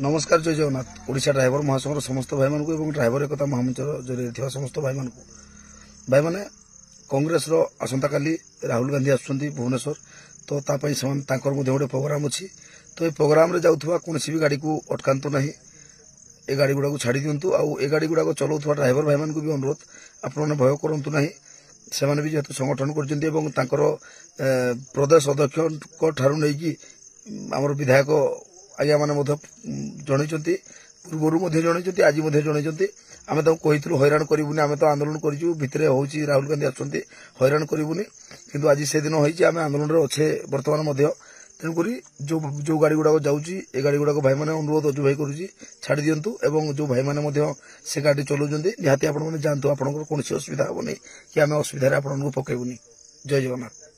नमस्कार जय जगन्नाथ ओडिशा ड्राइवर महासंघर समस्त भाई मान ड्राइवर एकता महामंचर जरिए समस्त भाई मान भाई मैंने कांग्रेस आसंता काली राहुल गांधी आसुच्चंती भुवनेश्वर तो गोटे प्रोग्राम अच्छी तो ये प्रोग्राम जाऊा कौन भी गाड़ी को अटकातु ना ए गाड़ी गुड़ा छाड़ी दिंतु आउ ए गाड़ी गुड़ा चलाऊा ड्राइवर भाई मान भी अनुरोध आपने भय करूँ ना से जेहेतु संगठन कर प्रदेश अध्यक्ष ठारू नहीं आमर विधायक आज्ञा मैंने जनई पूर्व जनई आज जनई आम कही हैरान करूनी आम तो आंदोलन करूँ भितर हूँ राहुल गांधी आसुच्च हैरान करूनी किंतु आज से दिन होती आम आंदोलन में अच्छे बर्तमान तेणुक जो गाड़ी गुड़ा जाऊँगी ए गाड़ी गुड़ा भाई मैंने अनुरोध अजु भाई करुँच छाड़ी दिंतु और जो भाई मैंने से गाड़ी चलाऊँ निहाती आपने जातु आपंकर कौन असुविधा हेनी कि आम असुविधा आपको पकेबुनि जय जगन्नाथ।